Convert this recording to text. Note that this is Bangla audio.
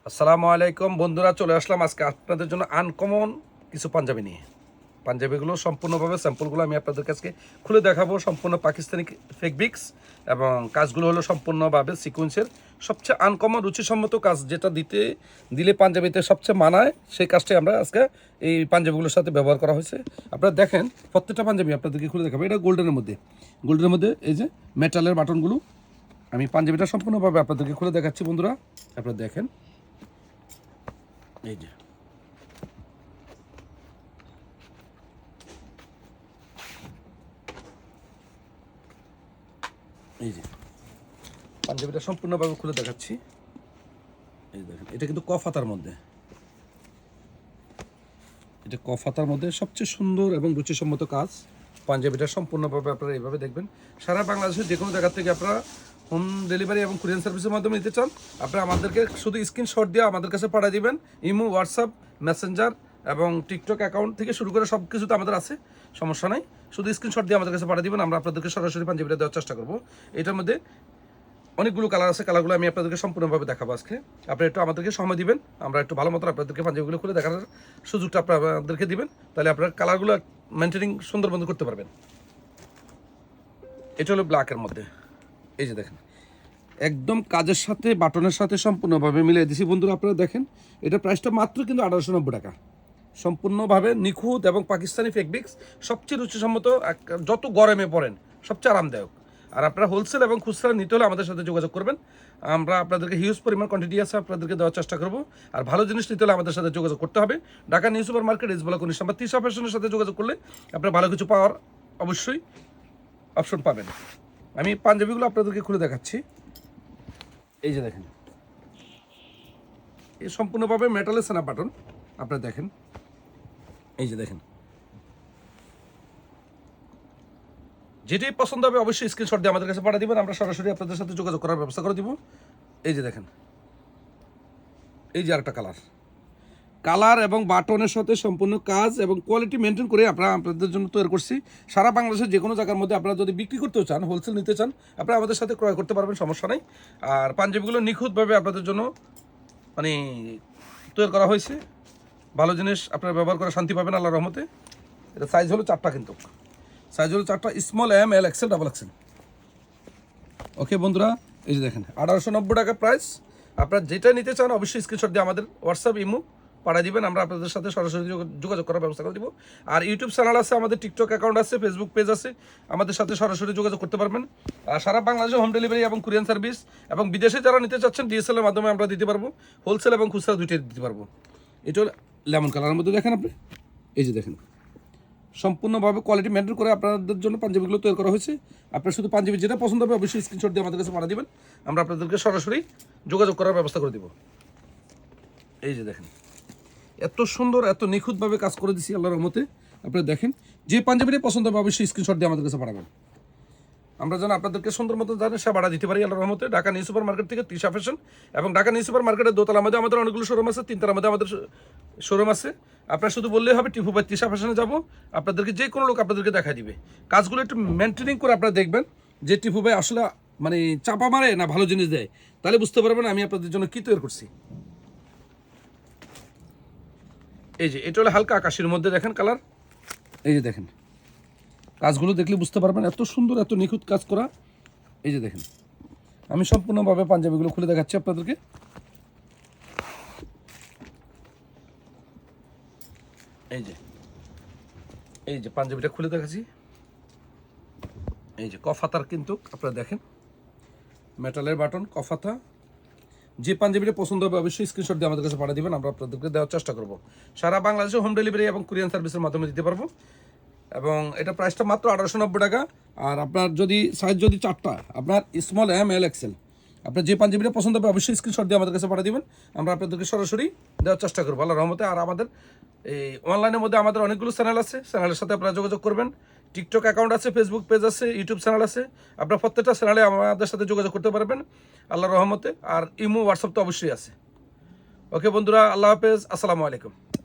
আসসালামু আলাইকুম বন্ধুরা, চলে আসলাম আজকে আপনাদের জন্য আনকমন কিছু পাঞ্জাবি নিয়ে। পাঞ্জাবিগুলো সম্পূর্ণভাবে স্যাম্পলগুলো আমি আপনাদের কাছে খুলে দেখাবো। সম্পূর্ণ পাকিস্তানি ফেব্রিক্স এবং কাজগুলো হলো সম্পূর্ণভাবে সিকোয়েন্সের। সবচেয়ে আনকমন রুচিসম্মত কাজ, যেটা দিলে পাঞ্জাবিতে সবচেয়ে মানায়, সেই কাজটাই আমরা আজকে এই পাঞ্জাবিগুলোর সাথে ব্যবহার করা হয়েছে। আপনারা দেখেন, প্রত্যেকটা পাঞ্জাবি আপনাদেরকে খুলে দেখাবো। এটা গোল্ডেনের মধ্যে এই যে মেটালের বাটনগুলো। আমি পাঞ্জাবিটা সম্পূর্ণভাবে আপনাদেরকে খুলে দেখাচ্ছি বন্ধুরা, আপনারা দেখেন। এই যে পাঞ্জাবিটা সম্পূর্ণভাবে খুলে দেখাচ্ছি। এই দেখেন, এটা কিন্তু কফাতার মধ্যে, সবচেয়ে সুন্দর এবং রুচিসম্মত কাজ। পাঞ্জাবিটা সম্পূর্ণভাবে আপনারা এইভাবে দেখবেন। সারা বাংলাদেশের যে কোনো জায়গা থেকে আপনারা হোম ডেলিভারি এবং কুরিয়ার সার্ভিসের মাধ্যমে নিতে চান, আপনারা আমাদেরকে শুধু স্ক্রিনশট দিয়ে আমাদের কাছে পাঠিয়ে দিবেন। ইমো, হোয়াটসঅ্যাপ, মেসেঞ্জার এবং টিকটক অ্যাকাউন্ট থেকে শুরু করে সব কিছু তো আমাদের আছে, সমস্যা নাই। শুধু স্ক্রিনশট দিয়ে আমাদের কাছে পাঠিয়ে দিবেন, আমরা আপনাদেরকে সরাসরি পাঞ্জাবিটা দেওয়ার চেষ্টা করবো। এটার মধ্যে অনেকগুলো কালার আছে, কালারগুলো আমি আপনাদেরকে সম্পূর্ণভাবে দেখাবো আজকে। আপনারা একটু আমাদেরকে সময় দিবেন, আমরা একটু ভালো মতো আপনাদেরকে পাঞ্জাবিগুলো খুলে দেখার সুযোগটা আপনাদেরকে দিবেন, তাহলে আপনারা কালারগুলো মেনটেনিং সুন্দর বন্ধ করতে পারবেন। এটা হলো ব্ল্যাকের মধ্যে, এই যে দেখেন, একদম কাজের সাথে বাটনের সাথে সম্পূর্ণভাবে মিলিয়ে দিছি বন্ধুরা। আপনারা দেখেন, এটা প্রাইসটা মাত্র কিন্তু 1890 টাকা। সম্পূর্ণভাবে নিখুঁত এবং পাকিস্তানি ফেব্রিক্স, সবচেয়ে রুচিসম্মত, যত গরমে পড়েন সবচেয়ে আরামদায়ক। আর আপনারা হোলসেল এবং খুচরা নিতে হলে আমাদের সাথে যোগাযোগ করবেন। আমরা আপনাদেরকে হিউজ পরিমাণ কোয়ান্টিটি আছে, আপনাদেরকে দেওয়ার চেষ্টা করবো। আর ভালো জিনিস নিতে হলে আমাদের সাথে যোগাযোগ করতে হবে। ঢাকা নিউ সুপার মার্কেট, ইসবলা 19 নম্বর তিশা ফ্যাশনের সাথে যোগাযোগ করলে আপনারা ভালো কিছু পাওয়ার অবশ্যই অপশন পাবেন। আমি পাঞ্জাবিগুলো আপনাদেরকে খুলে দেখাচ্ছি। এই যে দেখেন, এই সম্পূর্ণভাবে মেটালের সেনা বাটন, আপনারা দেখেন। এই যে দেখেন, যেটাই পছন্দ হবে অবশ্যই স্ক্রিনশট দিয়ে আমাদের কাছে পাঠিয়ে দিবেন, আমরা সরাসরি আপনাদের সাথে যোগাযোগ করার ব্যবস্থা করে দিব। এই যে দেখেন, এই যে আরেকটা কালার এবং বাটনের সাথে সম্পূর্ণ কাজ এবং কোয়ালিটি মেনটেন করে আমরা আপনাদের জন্য তৈরি করছি। সারা বাংলাদেশের যে কোনো জায়গার মধ্যে আপনারা যদি বিক্রি করতেও চান, হোলসেল নিতে চান, আপনারা আমাদের সাথে ক্রয় করতে পারবেন, সমস্যা নেই। আর পাঞ্জাবিগুলো নিখুঁতভাবে আপনাদের জন্য মানে তৈরি করা হয়েছে। ভালো জিনিস আপনারা ব্যবহার করে শান্তি পাবেন আল্লাহর রহমতে। এটা সাইজ হলো 4টা, কিন্তু সাইজ হলো 4টা, স্মল, এম, এল, এক্সেল, ডাবল এক্সেল। ওকে বন্ধুরা, এই যে দেখেন 1890 টাকা প্রাইস। আপনারা যেটা নিতে চান অবশ্যই স্ক্রিনশট দিয়ে আমাদের হোয়াটসঅ্যাপ, ইমো পাঠিয়ে দিবেন, আমরা আপনাদের সাথে সরাসরি যোগাযোগ করার ব্যবস্থা করে দিব। আর ইউটিউব চ্যানেল আছে, আমাদের টিকটক অ্যাকাউন্ট আছে, ফেসবুক পেজ আছে, আমাদের সাথে সরাসরি যোগাযোগ করতে পারবেন। আর সারা বাংলাদেশে হোম ডেলিভারি এবং কুরিয়ার সার্ভিস, এবং বিদেশে যারা নিতে চাচ্ছেন ডিএসএল এর মাধ্যমে আমরা দিতে পারবো, হোলসেল এবং খুচরা দুইটাই দিতে পারবো। এটা লেমন কালারের মধ্যে দেখেন আপনি, এই যে দেখেন, সম্পূর্ণভাবে কোয়ালিটি মেনটেন করে আপনাদের জন্য পাঞ্জাবিগুলো তৈরি করা হয়েছে। আপনার শুধু পাঞ্জাবি যেটা পছন্দ হবে অবশ্যই স্ক্রিনশট দিয়ে আমাদের কাছে পাঠিয়ে দিবেন, আমরা আপনাদেরকে সরাসরি যোগাযোগ করার ব্যবস্থা করে দিব। এই যে দেখেন, এত সুন্দর, এত নিখুঁতভাবে কাজ করে দিছি আল্লাহর রহমতে। আপনারা দেখেন, যে পাঞ্জাবিটাই পছন্দ হবে অবশ্যই স্ক্রিনশট দিয়ে আমাদের কাছে পাঠাবেন, আমরা যেন আপনাদেরকে সুন্দর মতো জানেন সেবাটা দিতে পারি আল্লাহর রহমতে। ঢাকা নিউ সুপার মার্কেট থেকে তিশা ফ্যাশন, এবং ঢাকা নিউ সুপার মার্কেটের দোতলার মধ্যে আমাদের অনেকগুলো শোরুম আছে, 3তলার মধ্যে আমাদের শোরুম আছে। আপনারা শুধু বললেই হবে টিপু ভাই তিশা ফ্যাশনে যাব, আপনাদেরকে যে কোনো লোক আপনাদেরকে দেখা দিবে। কাজগুলো একটু মেনটেনিং করে আপনারা দেখবেন যে টিপু ভাই আসলে মানে চাপা মারে না ভালো জিনিস দেয়, তাহলে বুঝতে পারবেন আমি আপনাদের জন্য কী তৈরি করছি। এই যে এটা হলো হালকা আকাশের মধ্যে, দেখেন কালার, এই যে দেখেন, কাজগুলো দেখলে বুঝতে পারবেন এত সুন্দর, এত নিখুঁত কাজ করা। এই যে দেখেন, আমি সম্পূর্ণভাবে পাঞ্জাবিগুলো খুলে দেখাচ্ছি আপনাদেরকে। এই যে পাঞ্জাবিটা খুলে দেখাচ্ছি। এই যে কফাতার, কিন্তু আপনারা দেখেন মেটালের বাটন, কফাতা। যে পাঞ্জাবিটা পছন্দ হবে অবশ্যই স্ক্রিনশট দিয়ে আমাদের কাছে পাঠিয়ে দিবেন, আমরা আপনাদেরকে দেওয়ার চেষ্টা করব। সারা বাংলাদেশে হোম ডেলিভারি এবং কুরিয়ার সার্ভিসের মাধ্যমে দিতে পারবো, এবং এটা প্রাইসটা মাত্র 1890 টাকা। আর আপনার যদি সাইজ যদি 4টা, আপনার স্মল, এম, এল, এক্সেল, আপনার যে পাঞ্জাবিটা পছন্দ হবে অবশ্যই স্ক্রিনশট দিয়ে আমাদের কাছে পাঠিয়ে দিবেন, আমরা আপনাদেরকে সরাসরি দেওয়ার চেষ্টা করবো আল্লাহর রহমতে। আর আমাদের এই অনলাইনের মধ্যে আমাদের অনেকগুলো চ্যানেল আছে, চ্যানেলের সাথে আপনারা যোগাযোগ করবেন। টিকটক অ্যাকাউন্ট আছে, ফেসবুক পেজ আছে, ইউটিউব চ্যানেল আছে, আপনার প্রত্যেকটা চ্যানেলে আমাদের সাথে যোগাযোগ করতে পারবেন আল্লাহর রহমতে। আর ইমো, হোয়াটসঅ্যাপ তো অবশ্যই আছে। ওকে বন্ধুরা, আল্লাহ হাফেজ, আসসালামু আলাইকুম।